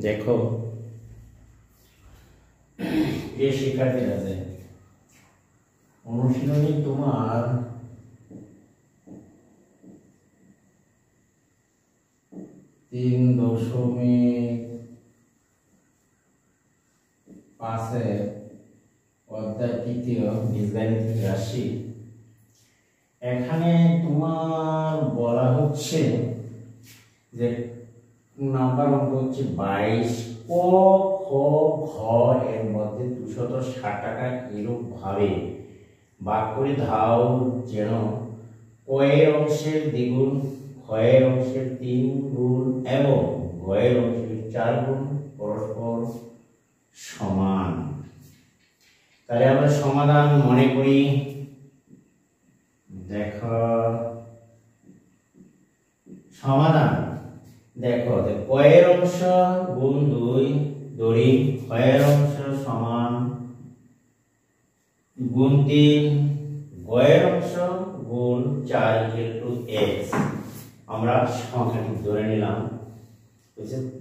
দেখো প্রিয় শিক্ষার্থীরা, যে অনুশীলনী তোমার 3.5 অধ্যায় তৃতীয় বীজগাণিতিক রাশি। এখানে তোমার বলা হচ্ছে যে নাম্বার অঙ্ক হচ্ছে 22, ক খ ঘ এর মধ্যে 260 টাকা এরূপ ভাবে ভাগ করে দাও যেন ক এর অংশের দ্বিগুণ, খ এর অংশের 3 গুণ এবং ঘ এর অংশের 4 গুণ পরস্পর সমান। তাহলে আমরা সমাধান মনে করি। দেখো সমাধান, দেখো ক এর অংশ গুণ 2 ধরি, খ এর অংশ সমান গুণ 3, ঘ এর অংশ গুণ 4 x। আমরা সংখ্যাটি ধরে নিলাম।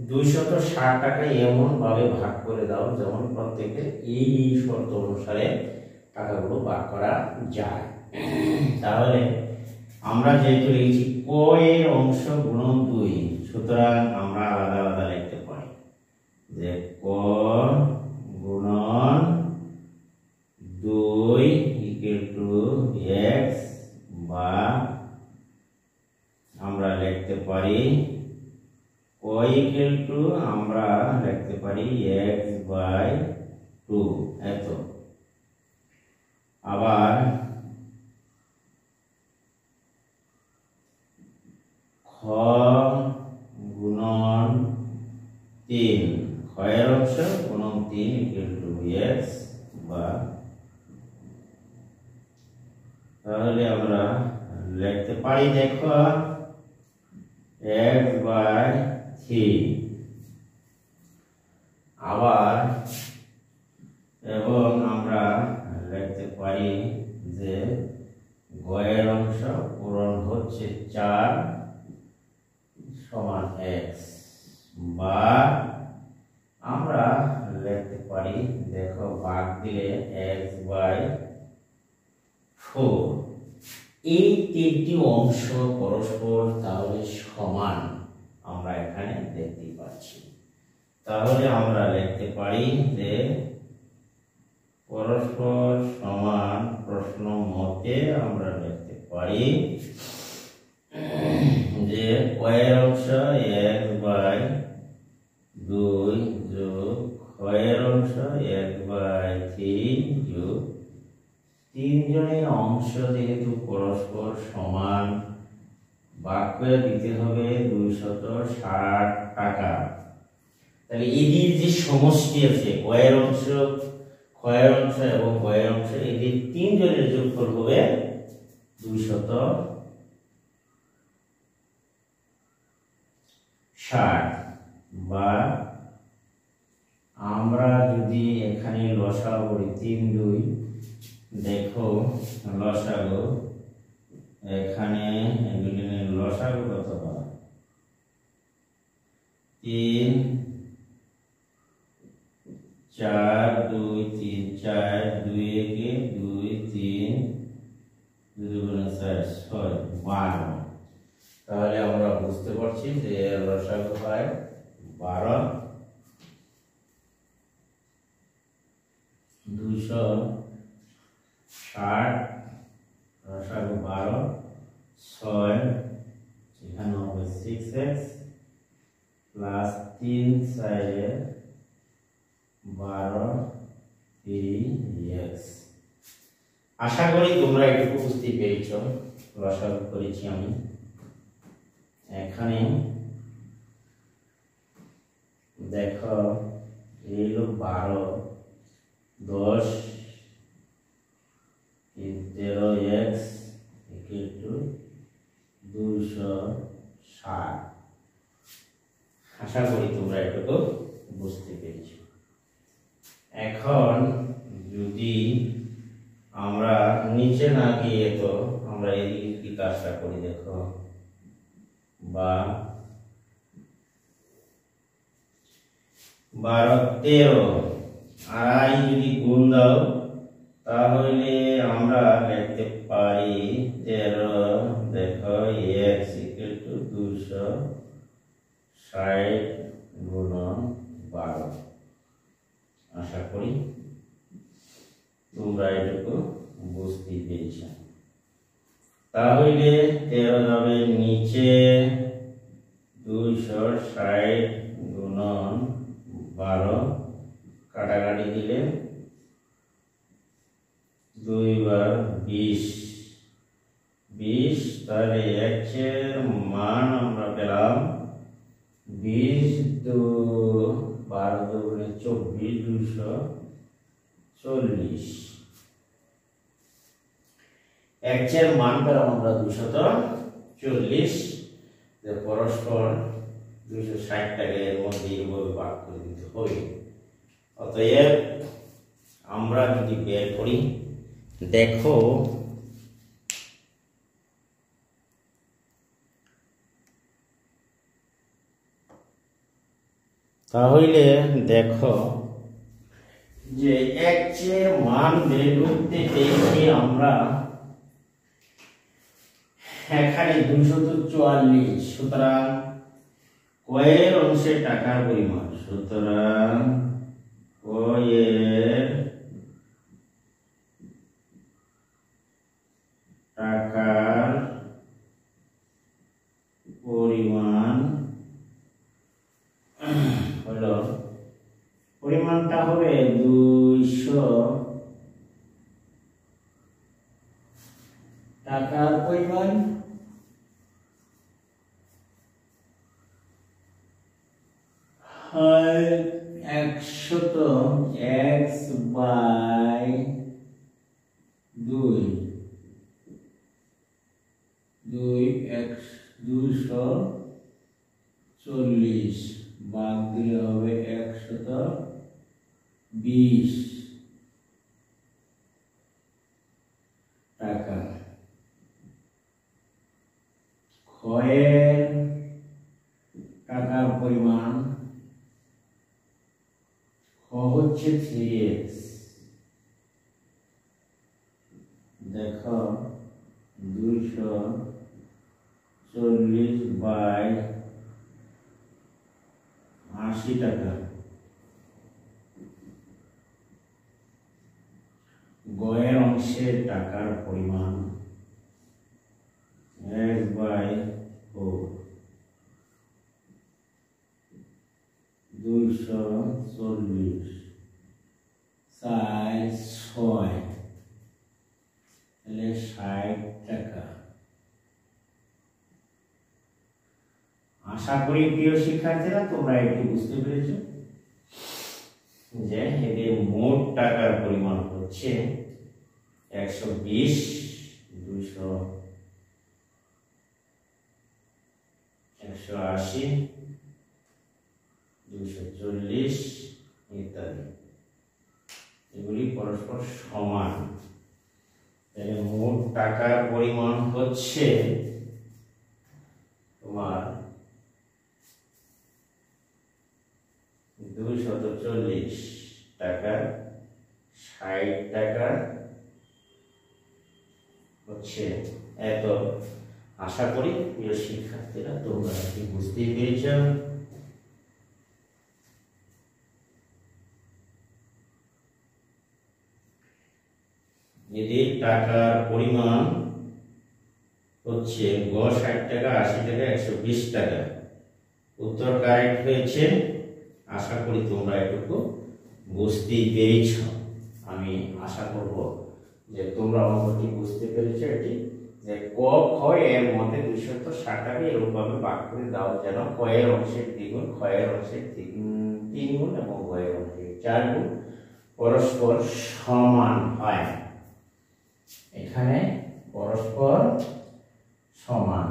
260 টাকা এমন ভাবে ভাগ করে দাও যেমন প্রত্যেকের এই শর্ত অনুসারে টাকাগুলো ভাগ করা যায়। তাহলে আমরা যেহেতু লিখছি ক এর অংশ গুণন 2, সুতরাং আমরা আলাদা আলাদা লিখতে পারি যে ক গুণন 2 x, বা আমরা লিখতে পারি ক আমরা লিখতে পারি x/2 এত। আবার খ গুণন 3, খ এর অংশ গুণন 3 x, বা তাহলে আমরা লিখতে পারি দেখো x/3। আবার এবং আমরা লিখতে পারি যে ঘ এর অংশ পূরণ হচ্ছে 4 সমান x, বা আমরা লিখতে পারি দেখো ভাগ দিলে x/4। এই তিনটি অংশ পরস্পর তাহলে সমান আমরা এখানে দেখতে পাচ্ছি। তাহলে আমরা লিখতে পারি যে পরস্পর সমান প্রশ্ন মতে আমরা লিখতে পারি যে ক এর অংশ x/2 যোগ খ এর অংশ x/3 যোগ তিনজনের অংশ যেহেতু পরস্পর সমান ভাগ করে দিতে হবে 260 টাকা। তাহলে এদের যে সমষ্টি আছে ক এর অংশ, খ এর অংশ এবং ঘ এর অংশ, এদের তিনজনের যোগফল হবে 260। বা আমরা যদি এখানে লসাগু করি 3 2, দেখো লসাগু এখানে লসাগু কত হয় 3 4 2 3 4 2 1 2 3 2 4 6 12। তাহলে আমরা বুঝতে পারছি যে লসাগু হয় 12। 260 লসাগু 12, 6 এখানে হবে 6x প্লাস 3 4 12 3x। আশা করি তোমরা এটুকু বুঝতে পেরেছো লসাগু করেছি আমি। এখানে দেখো এই হলো 12 10 13x = 260। আশা করি তোমরা এটুকু বুঝতে পেরেছো। এখন যদি আমরা নিচে না গিয়ে তো আমরা এদিকে কি কাজটা করি দেখো, বা 12 13 আড়াই যদি গুণ দাও তাহলে আমরা লিখতে পারি 13 দেখো x ইকুয়াল টু 260 গুণন 12। আশা করি তোমরা এটুকু বুঝতে পেরেছ। তাহলে 13 যাবে নিচে, 260 গুণন 12 কাটাকাটি দিলে 2 বার 20, তাহলে x এর মান আমরা পেলাম 20 12 দুগুণে 24, 240। x এর মান পেলাম আমরা 240। যে পরস্পর 260 টাকে এর মধ্যে এইভাবে ভাগ করে দিতে হবে। অতএব আমরা যদি বের করি, দেখো তাহলে দেখো যে x এর মান বের করতে পেয়েছি আমরা এখানে 244। সুতরাং কয়ের অংশে টাকার পরিমাণ, সুতরাং কয়ের টাকার পরিমাণ হলো, পরিমাণটা হবে 200 টাকার পরিমাণ, হয় 100 x বাই 2 x 240 ভাগ দিলে হবে 120 টাকা। ক্ষয়ের টাকার পরিমাণ হচ্ছে 3x। দেখো 240 বাই 80 টাকা। গয়ের অংশের টাকার পরিমাণ x বাই 4, 240 6 তাহলে 60 টাকা। আশা করি প্রিয় শিক্ষার্থীরা তোমরা এটি বুঝতে পেরেছো যে এদের মোট টাকার পরিমাণ হচ্ছে 120, 180, 240 ইত্যাদি। এগুলি পরস্পর সমান। তাহলে মোট টাকার পরিমাণ হচ্ছে তোমার 240 টাকা, 60 টাকা হচ্ছে এত। আশা করি প্রিয় শিক্ষার্থীরা তোমরা এটি বুঝতে পেরেছ। এদের টাকার পরিমাণ হচ্ছে গ 60 টাকা, 80 টাকা, 120 টাকা। উত্তর কারেক্ট হয়েছে। আশা করি তোমরা এটুকু বুঝতেই পেরেছ। আমি আশা করব যে তোমরা অঙ্কটি বুঝতে পেরেছ। এটি যে ক খ এর মধ্যে 260 টাকা এরকম ভাবে ভাগ করে দাও যেন ক এর অংশের দ্বিগুণ, খ এর অংশের 3 গুণ এবং গ এর অংশের 4 গুণ পরস্পর সমান হয়। এখানে পরস্পর সমান।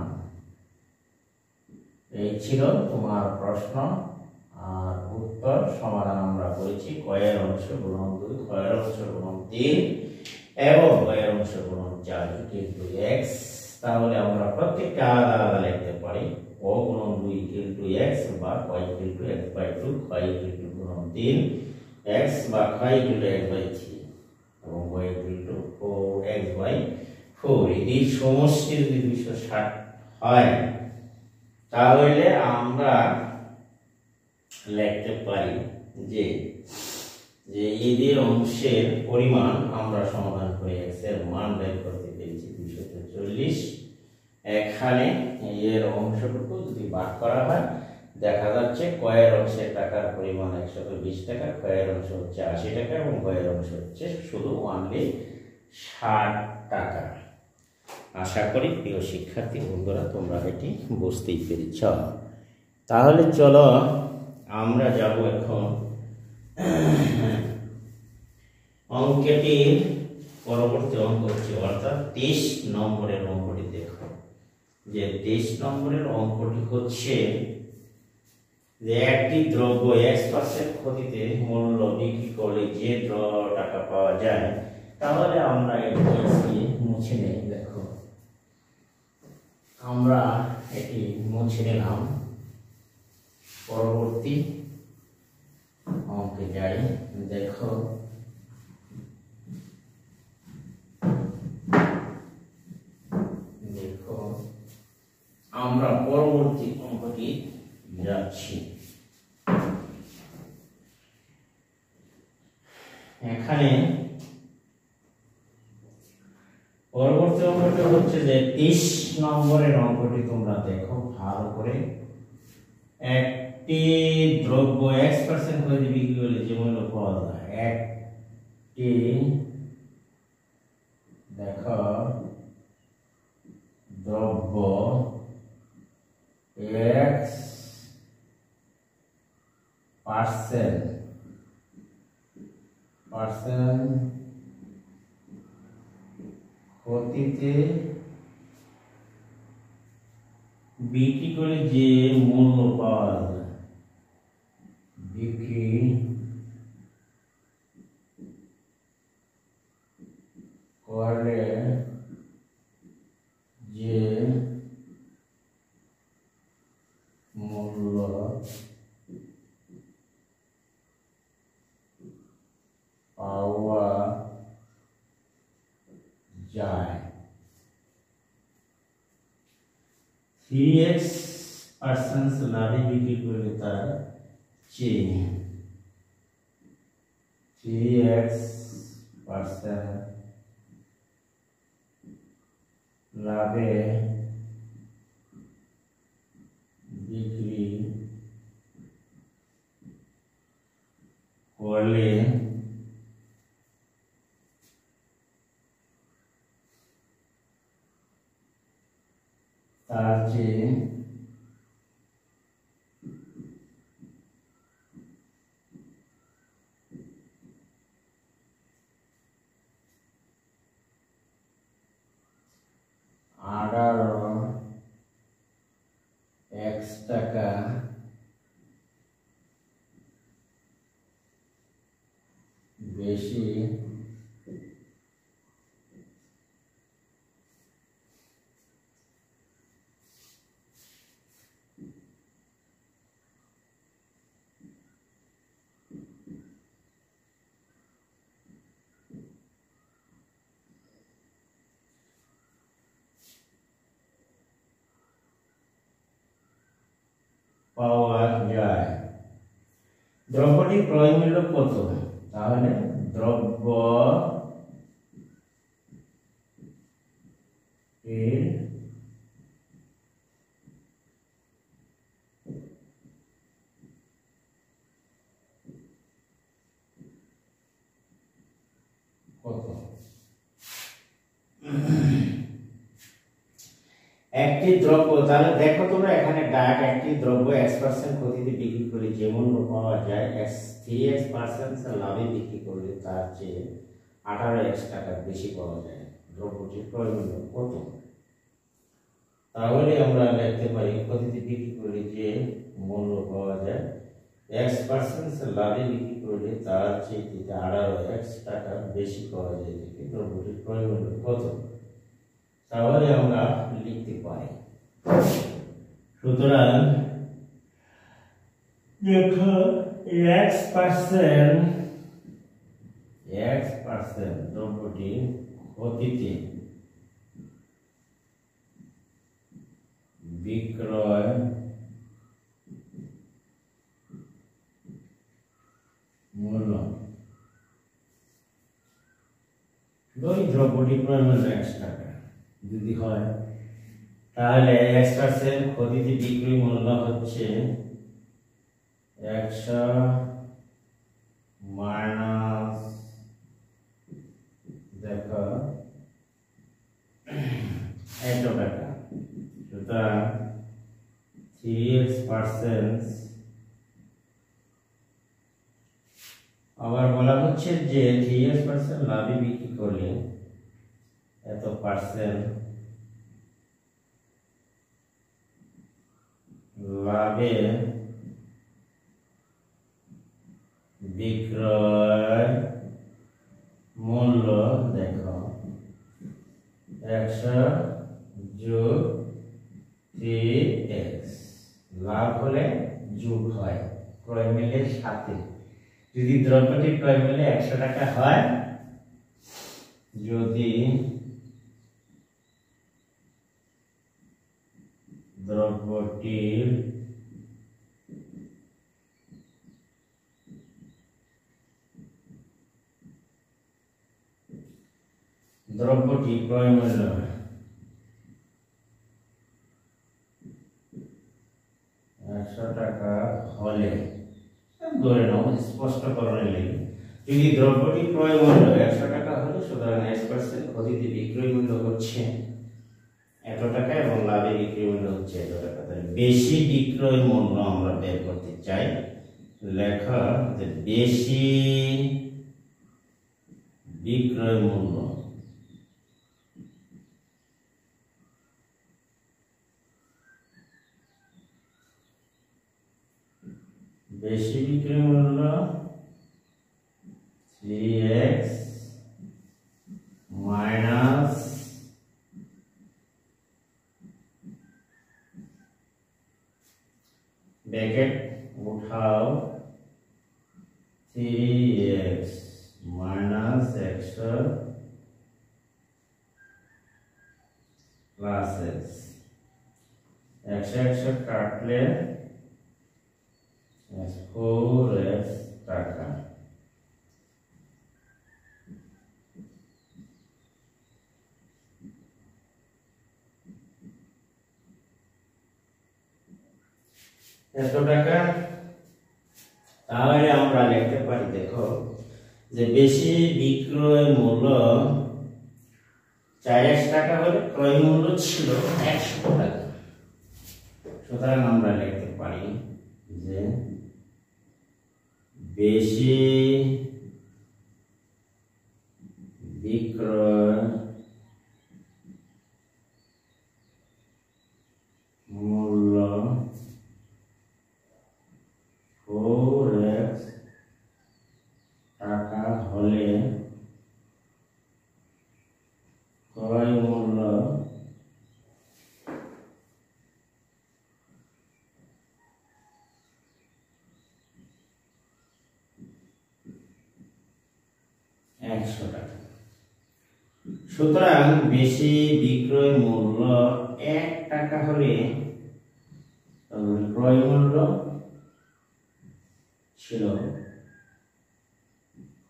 এই ছিল তোমার প্রশ্ন আর উত্তর সমাধান আমরা করেছি। ক এর অংশ গুণন 2, খ এর অংশ গুণন 3 এবং গ এর অংশ গুণন 4 কিন্তু x। তাহলে আমরা প্রত্যেকটা আলাদা আলাদা লিখতে পারি। ক গুণন 2 x বা ক x/2, খ = গুণন 3 x বা y equal to x by 3 এবং y equal two 4x by 4। এই সমষ্টি যদি 260 হয় তাহলে আমরা লিখতে পারি যে এদের অংশের পরিমাণ আমরা সমাধান করে x এর মান বের করতে পেরেছি 240। এখানে এর অংশটুকু যদি ভাগ করা হয় দেখা যাচ্ছে কয়ের অংশের টাকার পরিমাণ 120 টাকা, কয়ের অংশ হচ্ছে 80 টাকা এবং কয়ের অংশ হচ্ছে শুধু অনলি 60 টাকা। আশা করি প্রিয় শিক্ষার্থী বন্ধুরা তোমরা এটি বুঝতেই পেরেছ। তাহলে চলো আমরা যাব এখন অঙ্কটির পরবর্তী অঙ্ক হচ্ছে অর্থাৎ 23 নম্বরের অঙ্কটি। দেখো যে 23 নম্বরের অঙ্কটি হচ্ছে যে একটি দ্রব্য x% ক্ষতিতে মূল্য বিক্রি করলে যে টাকা পাওয়া যায়, তাহলে আমরা এটি মুছে নেই। দেখো আমরা এটি মুছে নিলাম, পরবর্তী অঙ্কে যাই। দেখো আমরা পরবর্তী অঙ্কটি যাচ্ছি। এখানে পরবর্তী অঙ্কটি হচ্ছে যে 23 নম্বরের অঙ্কটি তোমরা দেখো ভালো করে। একটি দ্রব্য x% করে বিক্রি করলে যে মূল্য পাওয়া যায়, একটি দেখো দ্রব্য x% ক্ষতিতে বিক্রি করে যে মূল্য পাওয়া যায়, বিক্রি করে যে মূল্য পাওয়া যায়, 3x% লাভে বিক্রি করলে তার চেয়ে 3x% লাভে বিক্রি করলে তার চেয়ে x টাকা বেশি পাওয়া যায়। দ্রব্যটির ক্রয় মূল্য কত? তাহলে দ্রব্য এর কত? একটি দ্রব্য, তাহলে দেখো তোমরা এখানে ডাক একটি দ্রব্য x% ক্ষতিতে বিক্রি করে যে মূল্য পাওয়া যায় 3x% লাভে বিক্রি করলে তার চেয়ে 18x টাকা বেশি পাওয়া যায়। দ্রব্যটির ক্রয় মূল্য কত? তাহলে আমরা লিখতে পারি ক্ষতিতে বিক্রি করলে যে মূল্য পাওয়া যায় x% লাভে বিক্রি করলে তার চেয়ে 18x টাকা বেশি পাওয়া যায়। দ্রব্যটির ক্রয় মূল্য কত? তাহলে আমরা লিখতে পারি, সুতরাং দেখো x% দ্রব্যটি অতীতে বিক্রয় মূল্য, ওই দ্রব্যটি ক্রয় মূল্য 100 টাকা যদি হয়, তাহলে x% অতীতে বিক্রয় মূল্য হচ্ছে 100 মাইনাস দেখো 100 টাকা, সুতরাং 3x%। আবার বলা হচ্ছে যে 3x% লাভে বিক্রি করলে এত পার্সেন্ট লাভে বিক্রয় মূল্য দেখো 100 যোগ 3x, লাভ হলে যোগ হয় ক্রয় মূল্যের সাথে। যদি দ্রব্যটির ক্রয় মূল্য 100 টাকা হয়, যদি দ্রব্যটির ক্রয় মূল্য 100 টাকা হলে, ধরে নাও স্পষ্টকরণের লাগে, যদি দ্রব্যটি ক্রয় মূল্য 100 টাকা হলে, সুতরাং x% অতীতে বিক্রয় মূল্য হচ্ছে 100 টাকা এবং লাভে বিক্রয় মূল্য হচ্ছে 100 টাকা। তাহলে বেশি বিক্রয় মূল্য আমরা বের করতে চাই, লেখা যে বেশি বিক্রয় মূল্য3x মাইনাস ব্র্যাকেট উঠাও 3x মাইনাস 100 প্লাস x, 100 কাটলে 4x টাকা। এত টাকা, তাহলে আমরা লিখতে পারি দেখো যে বেশি বিক্রয় মূল্য 4x টাকা হলে ক্রয় মূল্য ছিল 100 টাকা, সুতরাং আমরা লিখতে পারি যে বেশি বিক্রয় মূল্য 4x টাকা হলে ক্রয় মূল্য 100 টাকা। সুতরাং বেশি বিক্রয় মূল্য 1 টাকা হলে ক্রয় মূল্য ছিল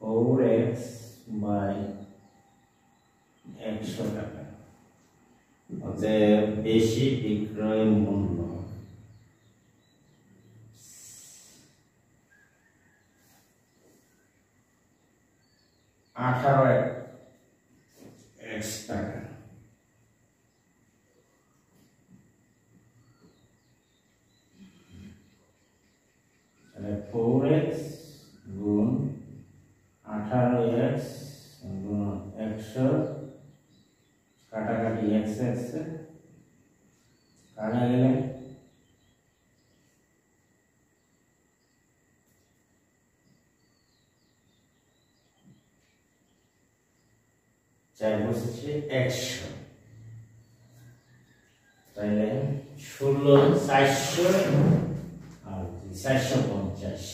4x বাই 100 টাকা, অতএব বেশি বিক্রয় মূল্য 18x টাকা। তাহলে 4x গুণ 18x গুণ 100 কাটাকাটি x x কাটা গেলে চার বসেছে 100, তাহলে 16 400 আর 450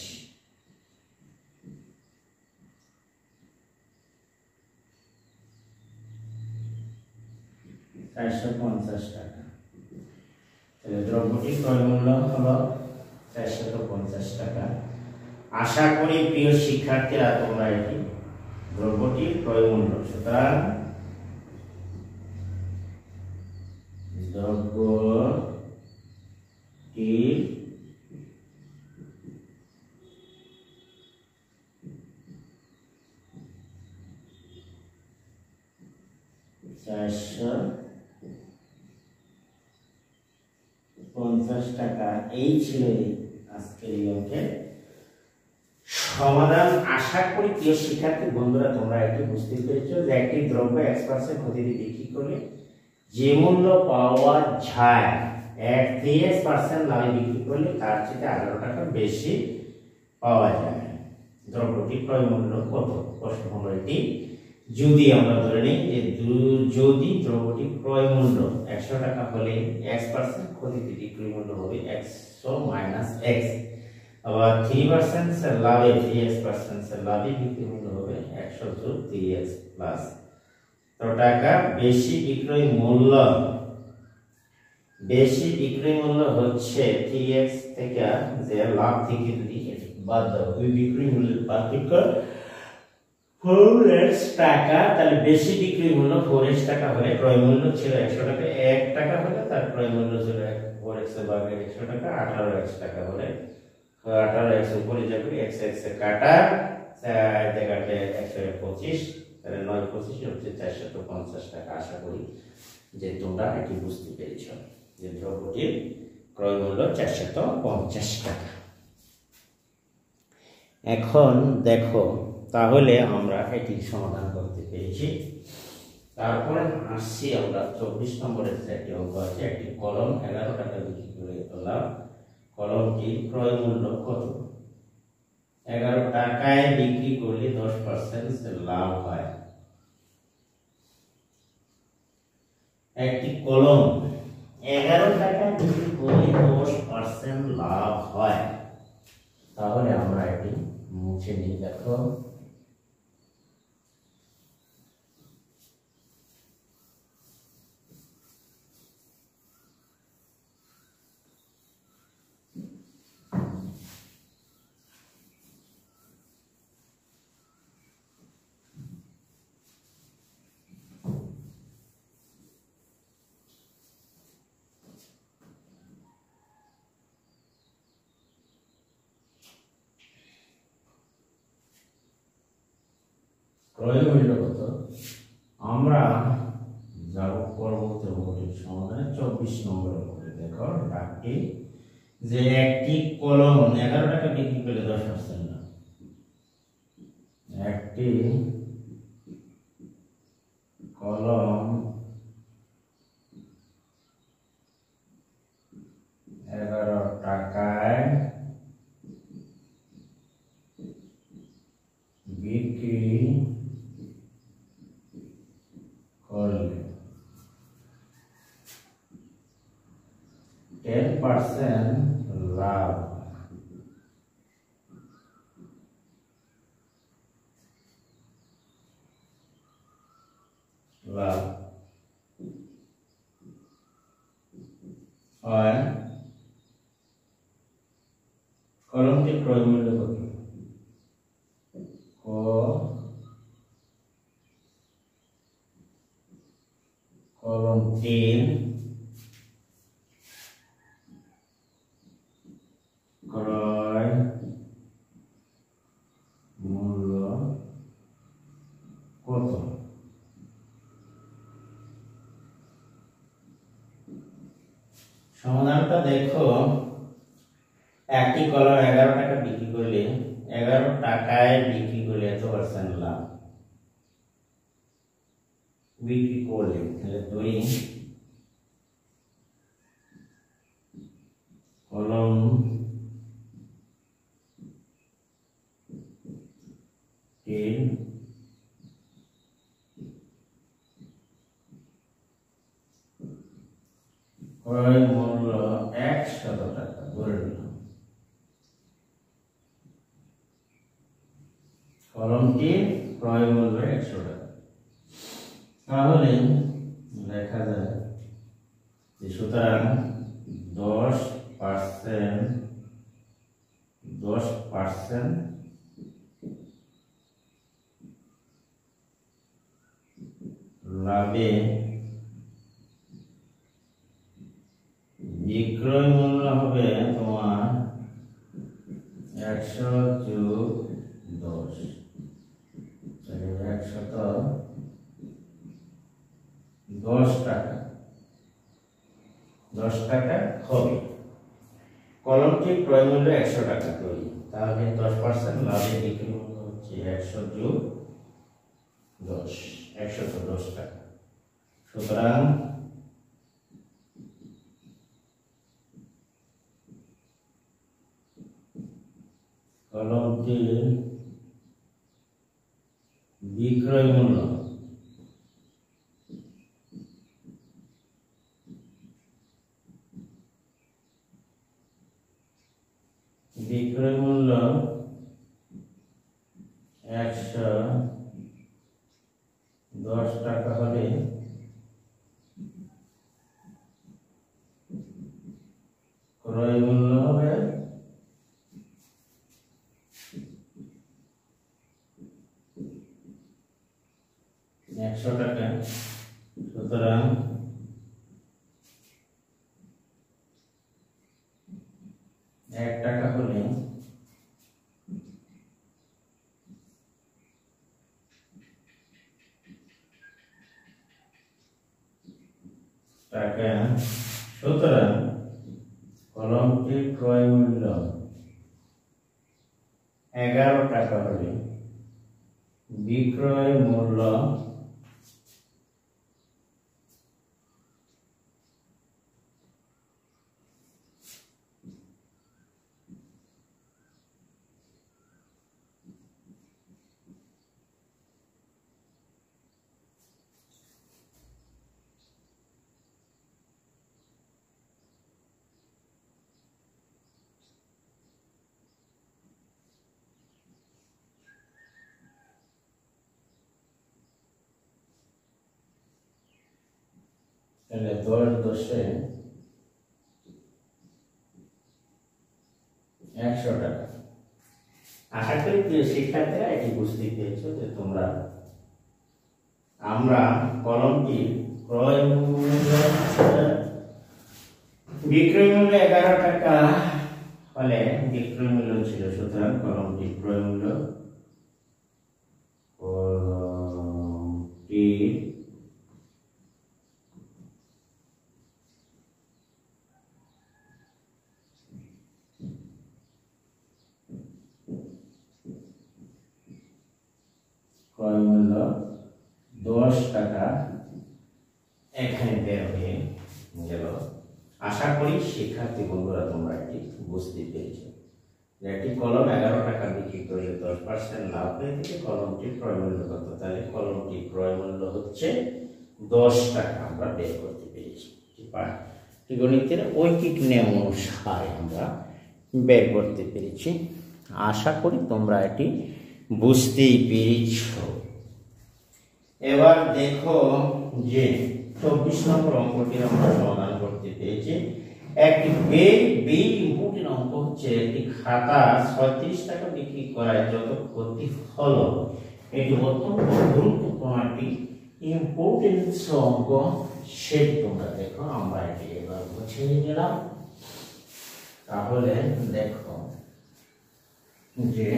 450 টাকা। তাহলে দ্রব্যটির ক্রয় মূল্য হলো 450 টাকা। আশা করি প্রিয় শিক্ষার্থীরা তোমরা এটি দ্রব্যটির ক্রয় মূল্য, সুতরাং দ্রব্যটির $450 টাকা। এই ছিল আজকের এই অঙ্কের সমাধান। আশা করি প্রিয় শিক্ষার্থী বন্ধুরা তোমরা এটি বুঝতে পেরেছো যে একটি দ্রব্য x% ক্ষতিতে বিক্রি করলে যে মূল্য পাওয়া যায় 1/3% লাভে বিক্রি করলে তার চেয়ে 11 টাকা বেশি পাওয়া যায়। দ্রব্যটির ক্রয় মূল্য কত? প্রশ্ন হলো এটি। যদি আমরা ধরে নিই যে যদি দ্রব্যটির ক্রয় মূল্য 100 টাকা হলে x% ক্ষতিতে বিক্রি মূল্য হবে 100 - x, আবার 3% লাভে 3x% লাভে বিক্রি মূল্য হবে 100 + 3x প্লাস টাকা বেশি বিক্রয় মূল্য। বেশি বিক্রয় মূল্য হচ্ছে 3x থেকে যে লাভ থেকে যদি বাদ দাও ওই বিক্রয় মূল্যের পার্থক্য 4x টাকা। তাহলে বেশি বিক্রয় মূল্য 4x টাকা হলে ক্রয় মূল্য ছিল 100 টাকা, 1 টাকা হলে তার ক্রয় মূল্য ছিল 4x এর ভাগে 100 টাকা। 18x টাকা হলে 18x উপরে যাবে, x এ কাটা 4 দিয়ে কাটলে 125, তাহলে 9 × 25 হচ্ছে 450 টাকা। আশা করি যে তোমরা এটি বুঝতে পেরেছো যে দ্রব্যটির ক্রয় মূল্য 450 টাকা। এখন দেখো তাহলে আমরা এটি সমাধান করতে পেরেছি। তারপরে আসছি আমরা 24 নম্বরের একটি অঙ্ক আছে। একটি কলম 11 টাকা বিক্রি করে পেলাম। কলমটির ক্রয় মূল্য কত? 11 টাকায় বিক্রি করলে 10% লাভ হয়। একটি কলম 11 টাকা বিক্রি করলে 10% লাভ হয়। তাহলে আমরা এটি মুছে নিয়ে দেখো। ক্রয় মূল্য কত? আমরা যাব পরবর্তী অঙ্কটির সমাধানে 24 নম্বরের অঙ্কটি। দেখো ডাকটি যে একটি কলম 11 টাকা বিক্রি করলে 10% না। একটি কলম 11 টাকায় বিক্রি করলে 10% লাভ। লাভ হয়। কলমটির ক্রয় মূল্য কত? কলমটির ক্রয় মূল্য কত? সমাধানটা দেখো। একটি কলম 11 টাকা বিক্রি করলে 11 টাকায় বিক্রি করলে এত পার্সেন্ট লাভ বিক্রি করলে, তাহলে ধরি কলম ক্রয় মূল্য 100 টাকা ধরে নিলাম। কলমটির ক্রয় মূল্য 100 টাকা। তাহলে লেখা যায় সুতরাং 10% লাভে বিক্রয় মূল্য হবে তোমার 100 যোগ 10, 110 টাকা। 10 টাকা হবে। কলমটি ক্রয় মূল্য 100 টাকা তৈরি, তাহলে 10% লাভে বিক্রি মূল্য হচ্ছে 100 যোগ 10, 110 টাকা। সুতরাং কলমটির বিক্রয় মূল্য বিক্রয় মূল্য 110 টাকা হলে ক্রয় মূল্য হবে 100 টাকা। সুতরাং টাকা হলে টাকা। সুতরাং কলমটির ক্রয় মূল্য 11 টাকা হলে বিক্রয় মূল্য তাহলে 10 10 100 টাকা। আশা করি প্রিয় শিক্ষার্থীরা এটি বুঝতে পেরেছো যে তোমরা আমরা কলমটি ক্রয় মূল্য বিক্রয় মূল্য 11 টাকা হলে বিক্রয় মূল্য ছিল, সুতরাং কলমটি ক্রয় মূল্য ক্রয় মূল্য 10 টাকা এখানে বের হয়ে গেল। আশা করি শিক্ষার্থী বন্ধুরা তোমরা এটি বুঝতে পেরেছো যে একটি কলম 11 টাকা বিক্রি করলে 10% লাভ হয়ে থেকে কলমটির ক্রয় মূল্য কত, তাহলে কলমটির ক্রয় মূল্য হচ্ছে 10 টাকা আমরা বের করতে পেরেছি। গণিতের ঐকিক নিয়ম অনুসারে আমরা বের করতে পেরেছি। আশা করি তোমরা এটি বুঝতেই পেরেছ। এবার দেখো যে 24 নম্বর অঙ্কটি আমরা সমাধান করতে পেরেছি। একটি বেশি ইম্পর্টেন্ট অঙ্ক হচ্ছে একটি খাতা 36 টাকা বিক্রি করায় যত ক্ষতি হলো। এটি অত্যন্ত গুরুত্বপূর্ণ একটি ইম্পর্টেন্ট অঙ্ক, সেটি তোমরা দেখো। আমরা এটি এবার বুঝিয়ে নিলাম। তাহলে দেখো যে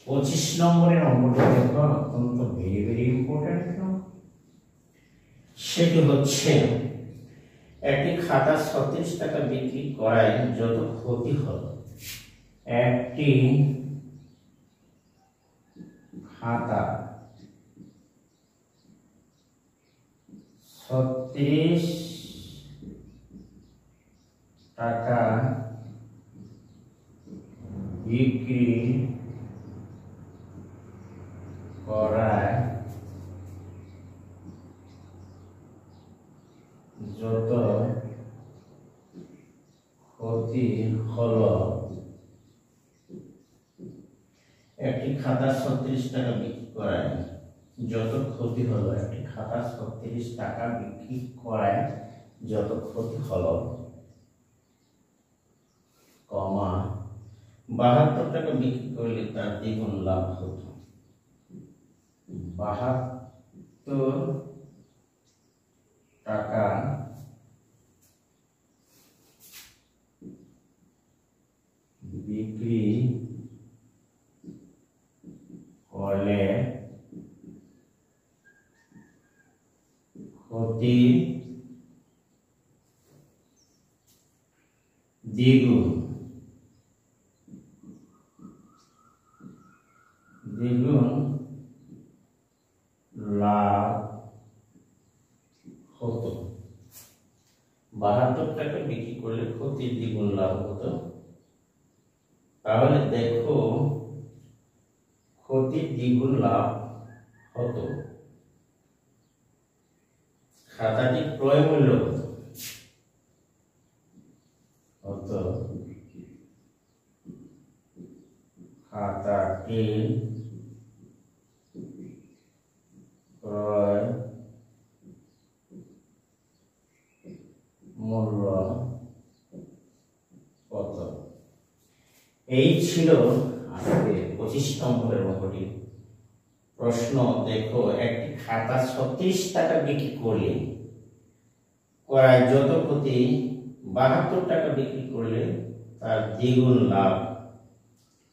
25 নম্বরের অঙ্কটা দেখো, অত্যন্ত ভেরি ইম্পর্টেন্ট। সেটি হচ্ছে একটি খাতা 36 টাকা বিক্রি করায় যত ক্ষতি হলো। একটি খাতা 36 টাকা বিক্রি করায় যত ক্ষতি হলো, একটি খাতা 36 টাকা বিক্রি করায় যত ক্ষতি হলো, একটি খাতা 36 টাকা বিক্রি করায় যত ক্ষতি হলো, কমা 72 টাকা বিক্রি করলে তার দ্বিগুণ লাভ হতো। 72 টাকা বিক্রি করলে ক্ষতি দ্বিগুণ লাভ হতো। 72 টাকা বিক্রি করলে ক্ষতি দ্বিগুণ লাভ হতো। তাহলে দেখো ক্ষতি দ্বিগুণ লাভ হতো, খাতাটি ক্রয় মূল্য কত? খাতাটি ক্রয় মূল্য কত? এই ছিল আজকে 25 নম্বরের অঙ্কটি। প্রশ্ন দেখো, একটি খাতা 36 টাকা বিক্রি করলে করায় যত ক্ষতি, 72 টাকা বিক্রি করলে তার দ্বিগুণ লাভ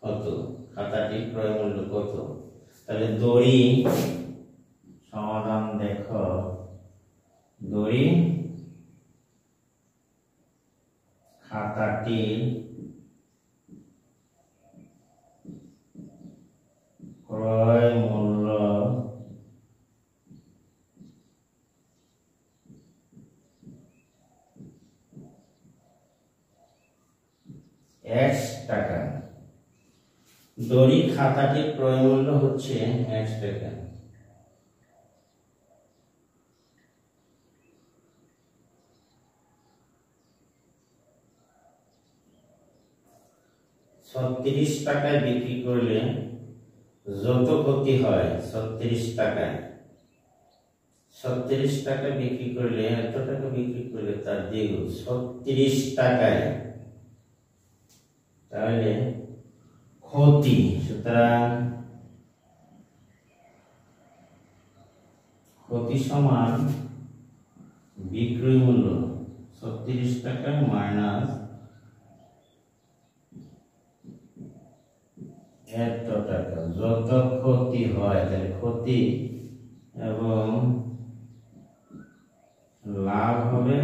হতো, খাতাটি ক্রয় মূল্য কত? তাহলে দড়ি সমাধান দেখো, দড়ি খাতাটি ক্রয় মূল্য x টাকা। দড়ি খাতাটির ক্রয় মূল্য হচ্ছে x টাকা। $36 টাকায় বিক্রি করলে যত ক্ষতি হয়, 36 টাকায় 36 টাকা বিক্রি করলে, এত টাকা বিক্রি করলে তার দ্বিগুণ 36 টাকায়। তাহলে ক্ষতি, সুতরাং ক্ষতি সমান বিক্রয় মূল্য 36 টাকা মাইনাস এত টাকা, যত ক্ষতি হয়। তাহলে ক্ষতি এবং লাভ হবে,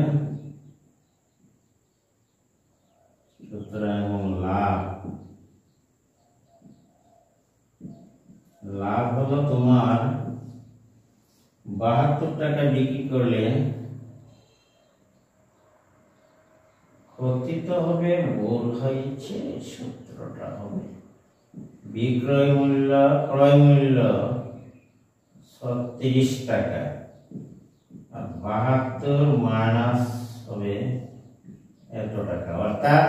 সুতরাং লাভ হলো তোমার 72 টাকা বিক্রি করলে ক্ষতি তো হবে, ভুল হয়েছে, সূত্রটা হবে বিক্রয় মূল্য ক্রয় মূল্য 36 টাকা আর 72 মাইনাস হবে এত টাকা। অর্থাৎ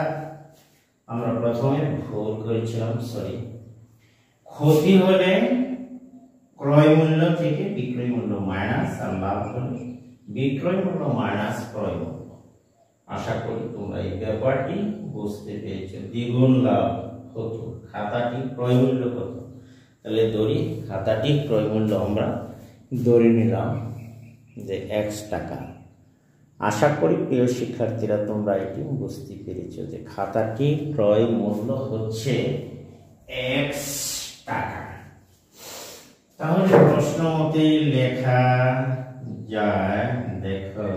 আমরা প্রথমে ভুল করেছিলাম, সরি, ক্ষতি হলে ক্রয় মূল্য থেকে বিক্রয় মূল্য মাইনাস, আর লাভ হলে বিক্রয় মূল্য মাইনাস ক্রয় মূল্য। আশা করি তোমরা এই ব্যাপারটি বুঝতে পেরেছো। দ্বিগুণ লাভ হতো, খাতাটি ক্রয় মূল্য কত? তাহলে দড়ি খাতাটি ক্রয় মূল্য আমরা ধরে নিলাম যে x টাকা। আশা করি প্রিয় শিক্ষার্থীরা তোমরা এটি বুঝতে পেরেছো যে খাতাটি ক্রয় মূল্য হচ্ছে x টাকা। তাহলে প্রশ্ন মতে লেখা যায়, দেখো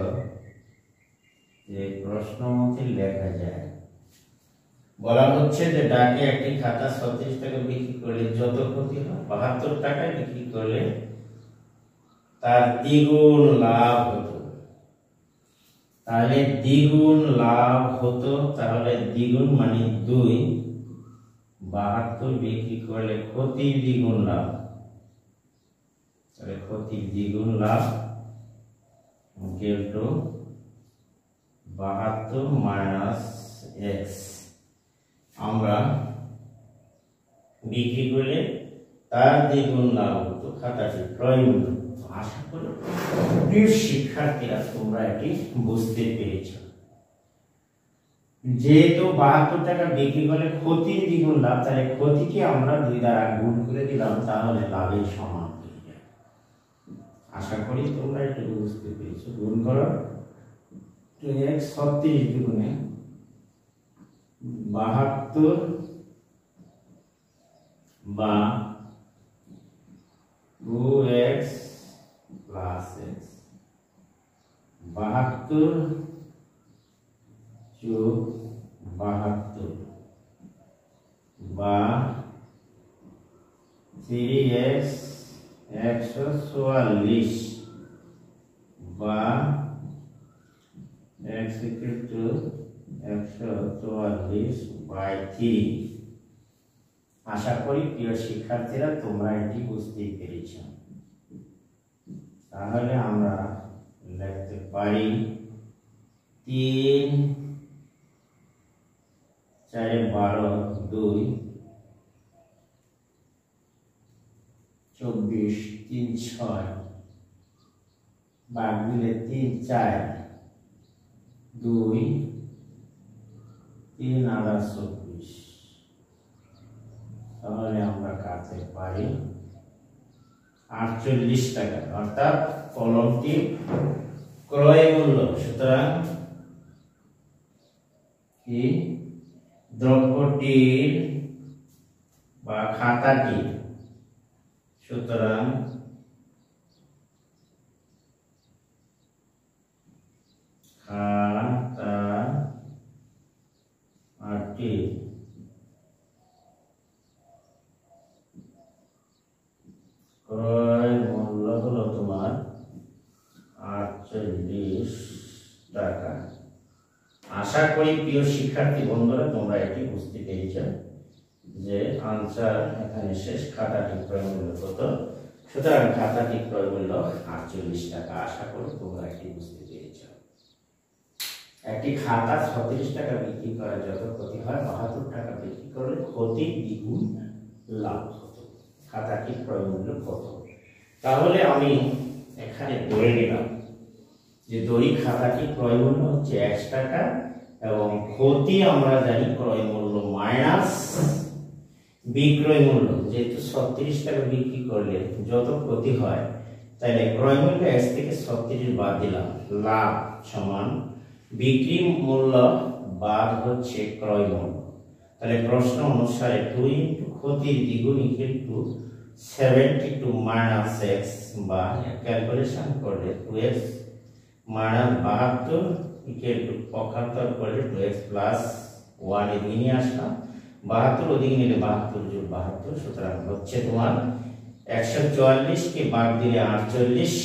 যে প্রশ্ন মতে লেখা যায়, বলা হচ্ছে যে ডাকে একটি খাতা 36 টাকা বিক্রি করলে যত ক্ষতি হয়, 72 টাকায় বিক্রি করলে তার দ্বিগুণ লাভ হতো। তাহলে দ্বিগুণ লাভ হতো, তাহলে দ্বিগুণ মানে 2, 72 বিক্রি করলে ক্ষতি দ্বিগুণ লাভ, তাহলে ক্ষতি দ্বিগুণ লাভ, 72 মাইনাস x আমরা বিক্রি করলে তার দ্বিগুণ লাভ হতো খাতাটি ক্রয় মূল্য। আশা করি প্রিয় শিক্ষার্থীরা তোমরা এটি বুঝতে পেরেছ। যেহেতু 72 টাকা বিক্রি করলে ক্ষতির দ্বিগুণ লাভ, তাহলে ক্ষতিকে আমরা 2 দ্বারা গুণ করে দিলাম, তাহলে লাভের সমান হয়ে যায়। আশা করি তোমরা এটি বুঝতে পেরেছো। গুণ করো 2x 36 দুগুণে 72 বা 2x প্লাস x 72 যোগ 72 বা 3x 144 বা x equal to 144/3। আশা করি প্রিয় শিক্ষার্থীরা তোমরা এটি বুঝতে পেরেছ। তাহলে আমরা লিখতে পারি 3 4 12 2 24 3 6 ভাগ দিলে 3 4 2 3 আর 24। তাহলে আমরা কাটতে পারি 48 টাকা, অর্থাৎ কলমটি ক্রয় মূল্য। সুতরাং কি দ্রব্যটির বা খাতাটি, সুতরাং খাতাটি ক্রয় মূল্য হলো তোমার 48 টাকা। আশা করি প্রিয় শিক্ষার্থী বন্ধুরা তোমরা এটি বুঝতে পেরেছ যে আনসার এখানে শেষ। খাতাটি ক্রয় মূল্য কত? সুতরাং খাতাটি ক্রয় মূল্য 48 টাকা। আশা করি তোমরা এটি বুঝতে পেরেছ। একটি খাতা 36 টাকা বিক্রি করা যত ক্ষতি হয়, 72 টাকা বিক্রি করলে ক্ষতির দ্বিগুণ লাভ হতো। খাতাটি ক্রয় মূল্য কত? তাহলে আমি এখানে ধরে নিলাম যে দড়ি খাতাটি ক্রয় মূল্য হচ্ছে 1 টাকা এবং ক্ষতি আমরা জানি ক্রয় মূল্য মাইনাস বিক্রয় মূল্য। যেহেতু 36 টাকা বিক্রি করলে যত ক্ষতি হয়, তাহলে ক্রয় মূল্য 1 থেকে 36 বাদ দিলাম, লাভ সমান বিক্রি মূল্য বাদ হচ্ছে ক্রয় মূল্য। তাহলে প্রশ্ন অনুসারে 2 ইনটু ক্ষতির দ্বিগুণ ইকুয়াল টু 72 মাইনাস x বা ক্যালকুলেশন করলে 2x মাইনাস 72 ইকুয়াল টু পক্ষান্তর করলে 2x প্লাস 1 এদিকে নিয়ে আসলাম, 72 ওদিকে নিলে 72 যোগ 72। সুতরাং হচ্ছে তোমার 144 কে বাদ দিলে 48,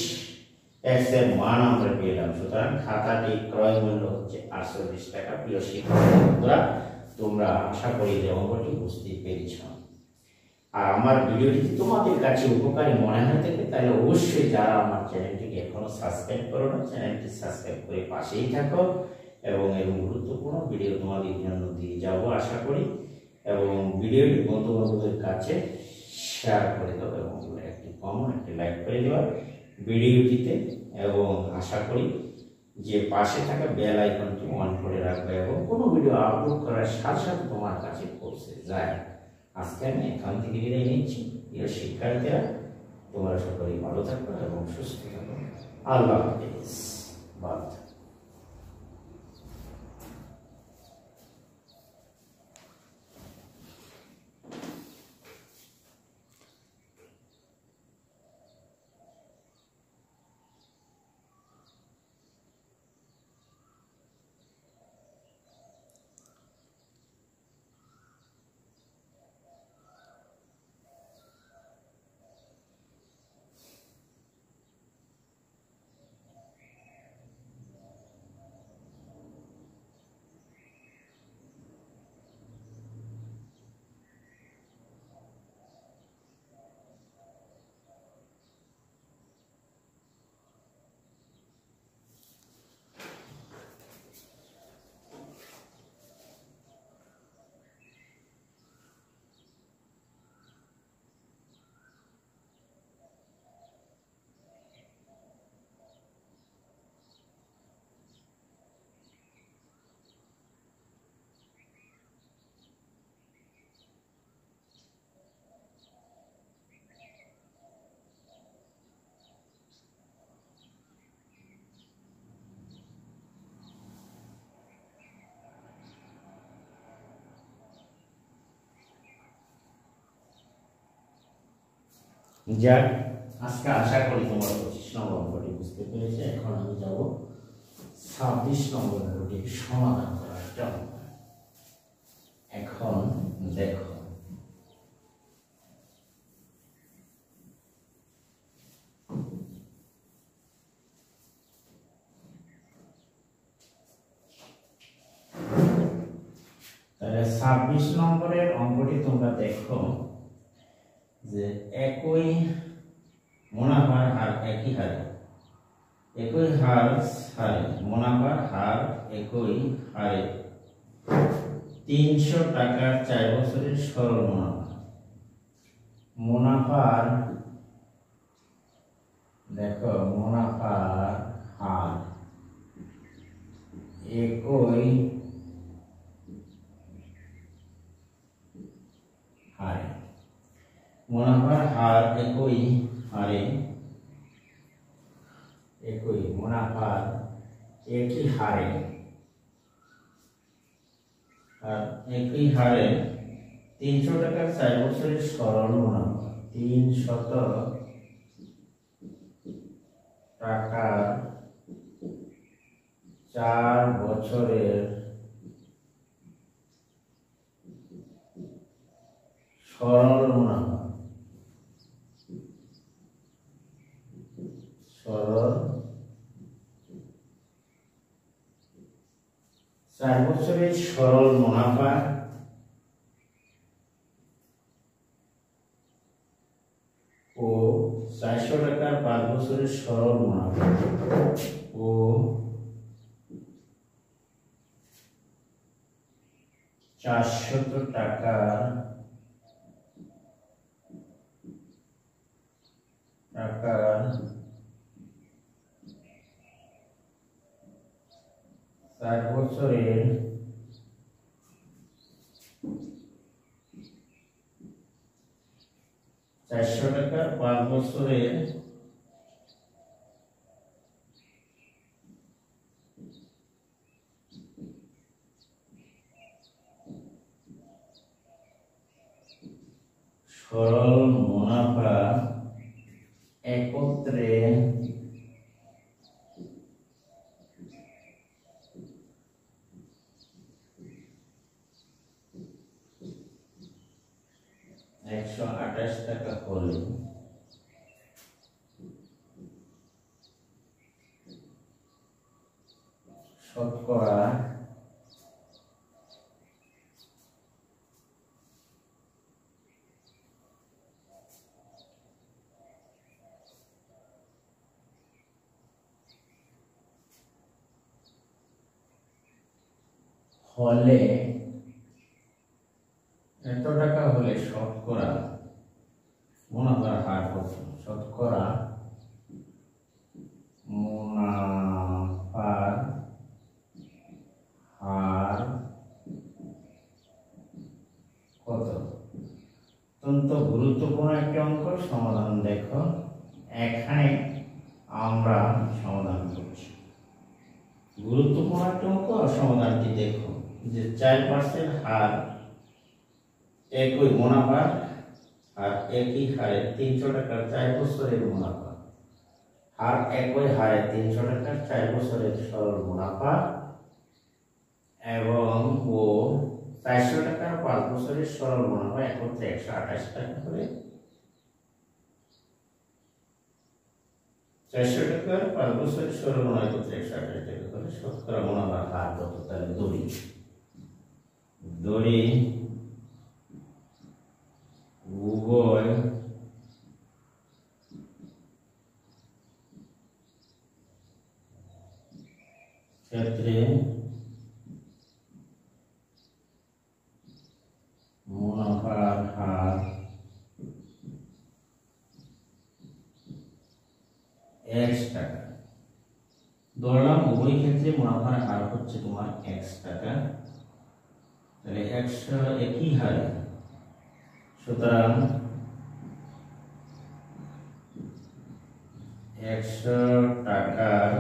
x এর মান আমরা পেলাম। সুতরাং খাতাটি ক্রয় মূল্য হচ্ছে 48 টাকা। প্রিয় শিক্ষার্থী বন্ধুরা তোমরা আশা করি যে অঙ্কটি বুঝতে পেরেছ। আর আমার ভিডিওটি তোমাদের কাছে উপকারী মনে হয় থাকে, তাহলে অবশ্যই যারা আমার চ্যানেলটিকে এখনো সাবস্ক্রাইব করো না, চ্যানেলটি সাবস্ক্রাইব করে পাশেই থাকো এবং এরকম গুরুত্বপূর্ণ ভিডিও তোমাদের জন্য দিয়ে যাবো আশা করি। এবং ভিডিওটি বন্ধু বান্ধবদের কাছে শেয়ার করে দেবো এবং একটি কমেন্ট একটি লাইক করে দেওয়া ভিডিওটিতে। এবং আশা করি যে পাশে থাকা বেল আইকনটি অন করে রাখবে এবং কোনো ভিডিও আপলোড করার সাথে সাথে তোমার কাছে পৌঁছে যায়। আজকে আমি এখান থেকে বিদায় নিচ্ছি। প্রিয় শিক্ষার্থীরা তোমরা সকলেই ভালো থাকো এবং সুস্থ থাকো। আল্লাহ হাফেজ। ভালো থাকো। যাক, আজকে আশা করি তোমরা 25 নম্বর অঙ্কটি বুঝতে পেরেছে। এখন আমি যাব 26 নম্বর অঙ্কটি সমাধান করার জন্য। এখন দেখো, তাহলে 26 নম্বরের অঙ্কটি তোমরা দেখো যে একই মুনাফার হার একই হারে, একই হারে মুনাফার হার একই হারে 300 টাকার 4 বছরের সরল মুনাফার দেখো মুনাফার হার একই হারে, মুনাফার হার একই হারে, একই মুনাফার একই হারে আর একই হারে 300 টাকার 4 বছরের সরল মুনাফা, 300 টাকার 4 বছরের সরল মুনাফা, সরল 4 বছরের সরল মুনাফা ও 400 টাকার 5 বছরের সরল মুনাফা ও 400 টাকার 4 বছরের চারশো টাকার 5 বছরের সরল মুনাফা একত্রে £128 টাকা হলে শতকরা হলে এত টাকা হলে শতকরা মুনাফার হার কত, শতকরা মুনাফার হার কত। অত্যন্ত গুরুত্বপূর্ণ একটি অঙ্ক সমাধান দেখো, এখানে আমরা সমাধান করছি। গুরুত্বপূর্ণ একটি অঙ্ক, সমাধানটি দেখো যে 4% হার একই মুনাফা আর একই হারে 300 টাকার 4 বছরের মুনাফা, হার একই হারে 300 টাকার 4 বছরের সরল মুনাফা এবং ও 400 টাকার 5 বছরের সরল মুনাফা একত্রে 128 টাকা করে, 400 টাকার 5 বছরের সরল মুনাফা একত্রে 128 টাকা করে শতকরা মুনাফার হার কত। তাহলে দড়ি উভয় ক্ষেত্রে মুনাফার হার 1 টাকা। ধরলাম উভয় ক্ষেত্রে মুনাফার হার হচ্ছে তোমার 1 টাকা, তাহলে 100 একই হারে, সুতরাং 100 টাকার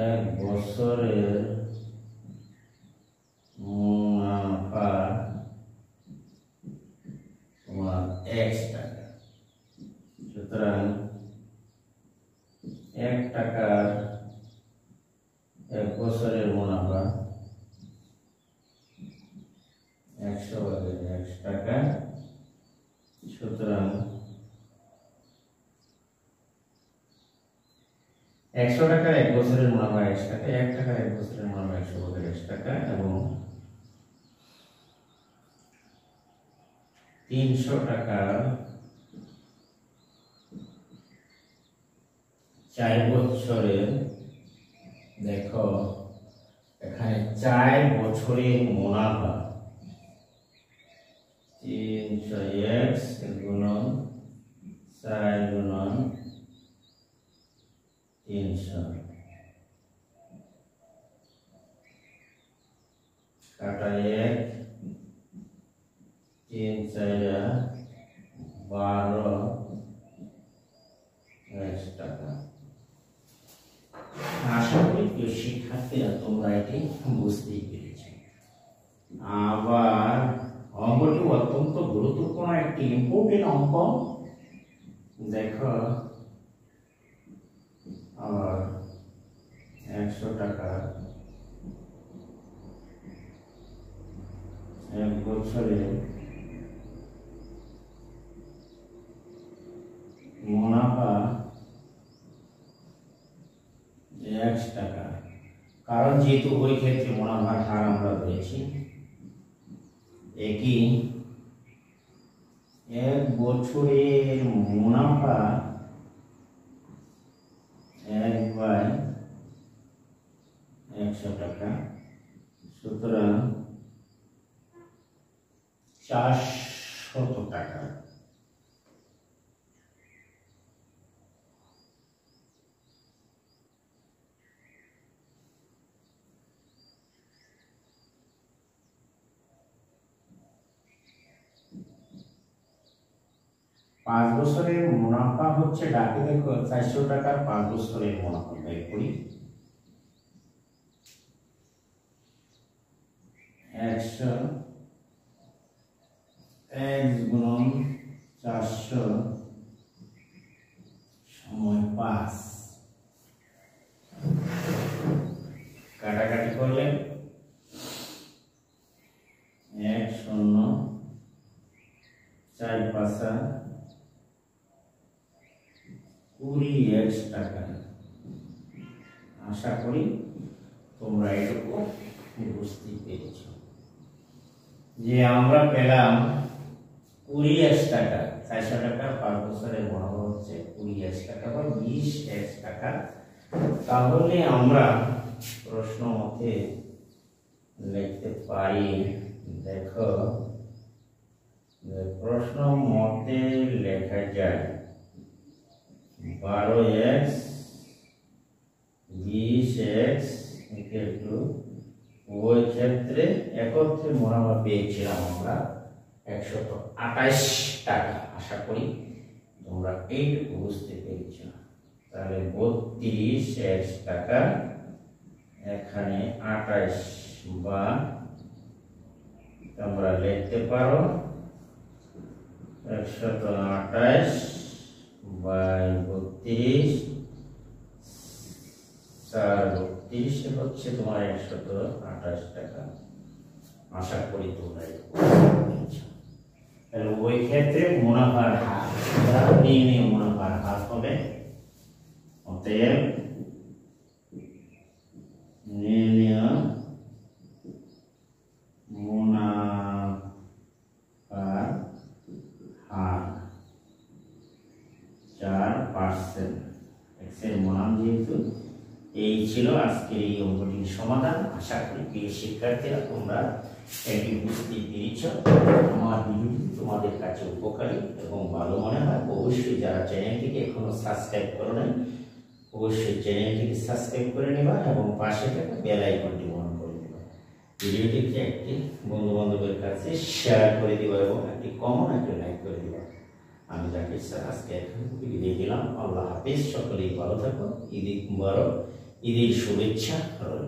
1 বছরের মুনাফা x টাকা। সুতরাং 1 টাকার 1 বছরের মুনাফা 100 ভাগের x টাকা। সুতরাং 100 টাকার 1 বছরের মুনাফা 1 টাকা, 1 টাকার 1 বছরের মুনাফা 100 ভাগের 1 টাকা, এবং 300 টাকার 4 বছরের, দেখো এখানে 4 বছরের মুনাফা 300x গুণন 4 গুণন 300 কাটা 1 3 4 12 x টাকা। আশা করি প্রিয় শিক্ষার্থীরা তোমরা এটি বুঝতেই পেরেছ। আবার অঙ্কটি অত্যন্ত গুরুত্বপূর্ণ একটি ইম্পর্টেন্ট অঙ্ক। দেখো আর 100 টাকা 1 বছরে মুনাফা 1 টাকা। কারণ যেহেতু ওই ক্ষেত্রে মুনাফার হার আমরা ধরেছি, একই 1 বছরের মুনাফা 1/100 টাকা। সুতরাং 400 টাকা। পাঁচ বছরের মুনাফা হচ্ছে, ডাকে দেখো 400 টাকার 5 বছরের মুনাফা বের করি। 100 x গুণন 400 সময় 5, কাটাকাটি করলে 1 0 4 5 20x টাকা। আশা করি তোমরা এটুকু বুঝতে পেরেছ যে আমরা পেলাম 20x টাকা। 400 টাকা 5 বছরের মুনাফা হচ্ছে 20x টাকা বা 20x টাকা। তাহলে আমরা প্রশ্ন মতে লিখতে পারি, দেখো প্রশ্ন মতে লেখা যায় 12x 20x ওই ক্ষেত্রে একত্রে মুনাফা পেয়েছিলাম আমরা 128 টাকা। আশা করি তোমরা এইটুকু বুঝতে পেরেছ। তাহলে 32x টাকা, এখানে 28 বা তোমরা লিখতে পারো 128 বাই 32, 32 হচ্ছে তোমার 128 টাকা। আশা করি তোমরা তাহলে ওই ক্ষেত্রে মুনাফার হার, নির্ণয় মুনাফার হার হবে, অতএব নির্ণয় মুনাফার হার 4%। x এর মান যেহেতু এই ছিল আজকের এই অঙ্কটির সমাধান। আশা করি প্রিয় শিক্ষার্থীরা তোমরা এটি বুঝতে পেরেছ। আমার ভিডিওটি তোমাদের কাছে উপকারী এবং ভালো মনে হয় অবশ্যই যারা চ্যানেলটিকে এখনো সাবস্ক্রাইব করো নাই অবশ্যই চ্যানেলটিকে সাবস্ক্রাইব করে নেবা এবং পাশে থাকা বেল আইকনটি অন করে দেবা। ভিডিওটিকে একটি বন্ধু বান্ধবের কাছে শেয়ার করে দিবা এবং একটি কমেন্ট একটি লাইক করে দিবা। আমি জাকির স্যার আজকে এখানে বিদায় দিলাম। আল্লাহ হাফেজ। সকলেই ভালো থাকো। ঈদ মুবারক। ঈদের শুভেচ্ছা রইল।